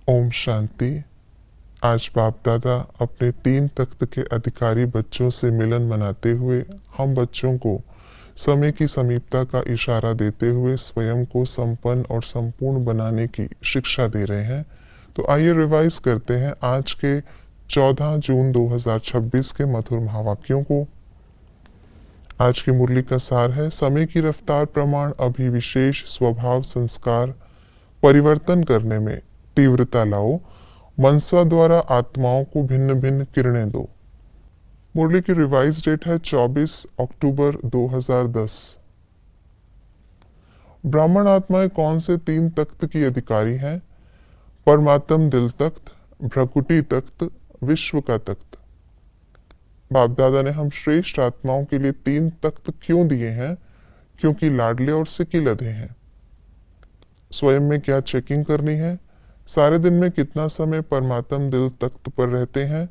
ओम शांति। आज बाप दादा अपने 3 तख्त के अधिकारी बच्चों से मिलन मनाते हुए हम बच्चों को समय की समीपता का इशारा देते हुए स्वयं को संपन्न और संपूर्ण बनाने की शिक्षा दे रहे हैं। तो आइए रिवाइज करते हैं आज के 14 जून 2026 के मधुर महावाक्यों को। आज की मुरली का सार है, समय की रफ्तार प्रमाण अभी विशेष स्वभाव संस्कार परिवर्तन करने में तीव्रता लाओ, मनसा द्वारा आत्माओं को भिन्न भिन्न किरणें दो। मुरली की रिवाइज डेट है 24 अक्टूबर 2010। ब्राह्मण आत्माएं कौन से 3 तख्त की अधिकारी हैं? परमात्म दिल तख्त, भ्रकुटी तख्त, विश्व का तख्त। बाप दादा ने हम श्रेष्ठ आत्माओं के लिए 3 तख्त क्यों दिए हैं? क्योंकि लाडले और सिकी लदे हैं। स्वयं में क्या चेकिंग करनी है? सारे दिन में कितना समय परमात्म दिल तख्त पर रहते हैं?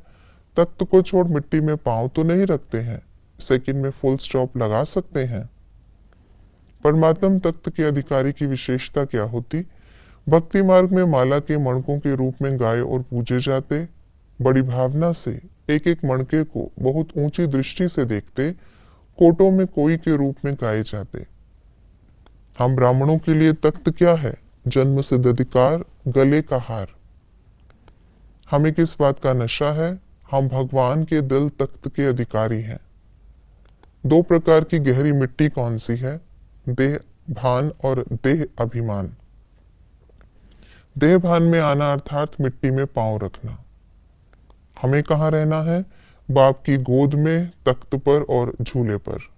तख्त को छोड़ मिट्टी में पांव तो नहीं रखते हैं, सेकंड में फुल स्टॉप लगा सकते हैं। परमात्म तख्त के अधिकारी की विशेषता क्या होती? भक्ति मार्ग में माला के मणकों के रूप में गाए और पूजे जाते, बड़ी भावना से एक एक मणके को बहुत ऊंची दृष्टि से देखते, कोटों में कोई के रूप में गाए जाते। हम ब्राह्मणों के लिए तख्त क्या है? जन्म सिद्ध अधिकार, गले का हार। हमें किस बात का नशा है? हम भगवान के दिल तख्त के अधिकारी हैं। 2 प्रकार की गहरी मिट्टी कौन सी है? देह भान और देह अभिमान। देह भान में आना अर्थात मिट्टी में पांव रखना। हमें कहाँ रहना है? बाप की गोद में, तख्त पर और झूले पर।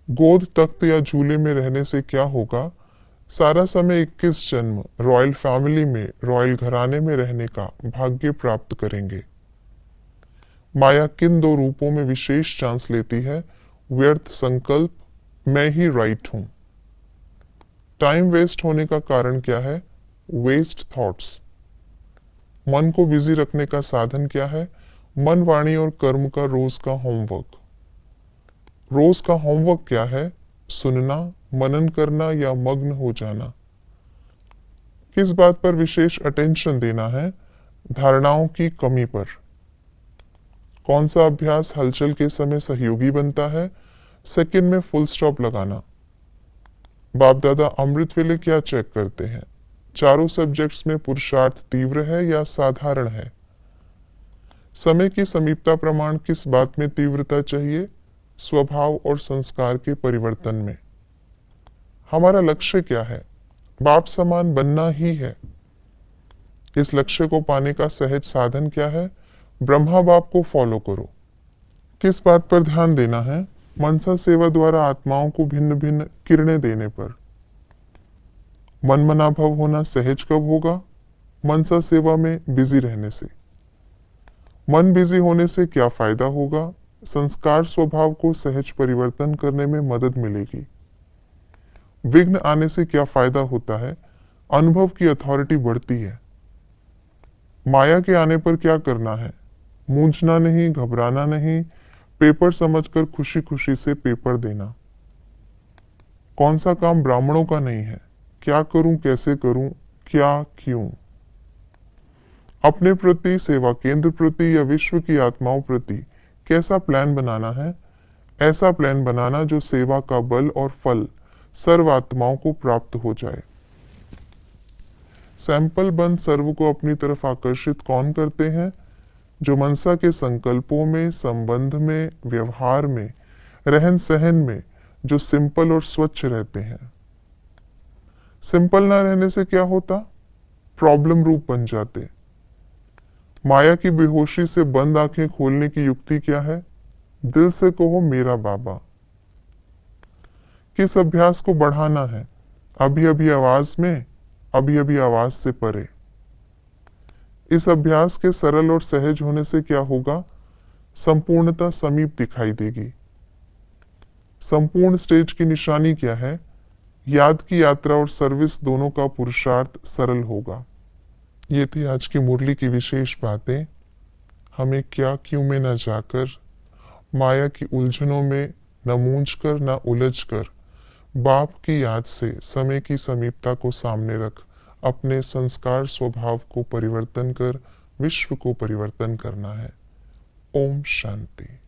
गोद, तख्त या झूले में रहने से क्या होगा? सारा समय 21 जन्म रॉयल फैमिली में, रॉयल घराने में रहने का भाग्य प्राप्त करेंगे। माया किन 2 रूपों में विशेष चांस लेती है? व्यर्थ संकल्प, मैं ही राइट हूं। टाइम वेस्ट होने का कारण क्या है? Waste thoughts. मन को बिजी रखने का साधन क्या है? मन, वाणी और कर्म का रोज का होमवर्क। रोज का होमवर्क क्या है? सुनना, मनन करना या मग्न हो जाना। किस बात पर विशेष अटेंशन देना है? धारणाओं की कमी पर। कौन सा अभ्यास हलचल के समय सहयोगी बनता है? सेकंड में फुल स्टॉप लगाना। बाप दादा अमृत वेले क्या चेक करते हैं? चारों सब्जेक्ट्स में पुरुषार्थ तीव्र है या साधारण है? समय की समीपता प्रमाण किस बात में तीव्रता चाहिए? स्वभाव और संस्कार के परिवर्तन में। हमारा लक्ष्य क्या है? बाप समान बनना ही है। इस लक्ष्य को पाने का सहज साधन क्या है? ब्रह्मा बाप को फॉलो करो। किस बात पर ध्यान देना है? मनसा सेवा द्वारा आत्माओं को भिन्न भिन्न किरणें देने पर। मन मना भव होना सहज कब होगा? मनसा सेवा में बिजी रहने से। मन बिजी होने से क्या फायदा होगा? संस्कार स्वभाव को सहज परिवर्तन करने में मदद मिलेगी। विघ्न आने से क्या फायदा होता है? अनुभव की अथॉरिटी बढ़ती है। माया के आने पर क्या करना है? मूंझना नहीं, घबराना नहीं, पेपर समझकर खुशी खुशी से पेपर देना। कौन सा काम ब्राह्मणों का नहीं है? क्या करूं, कैसे करूं, क्या, क्यों? अपने प्रति, सेवा केंद्र प्रति या विश्व की आत्माओं प्रति कैसा प्लान बनाना है? ऐसा प्लान बनाना जो सेवा का बल और फल सर्व आत्माओं को प्राप्त हो जाए। सैंपल बंद सर्व को अपनी तरफ आकर्षित कौन करते हैं? जो मनसा के संकल्पों में, संबंध में, व्यवहार में, रहन सहन में जो सिंपल और स्वच्छ रहते हैं। सिंपल ना रहने से क्या होता? प्रॉब्लम रूप बन जाते। माया की बेहोशी से बंद आंखें खोलने की युक्ति क्या है? दिल से कहो मेरा बाबा। किस अभ्यास को बढ़ाना है? अभी अभी आवाज में, अभी अभी आवाज से परे। इस अभ्यास के सरल और सहज होने से क्या होगा? संपूर्णता समीप दिखाई देगी। संपूर्ण स्टेज की निशानी क्या है? याद की यात्रा और सर्विस दोनों का पुरुषार्थ सरल होगा। ये थी आज की मुरली की विशेष बातें। हमें क्या क्यों में न जाकर, माया की उलझनों में न मूंझकर न उलझकर, बाप की याद से समय की समीपता को सामने रख अपने संस्कार स्वभाव को परिवर्तन कर विश्व को परिवर्तन करना है। ओम शांति।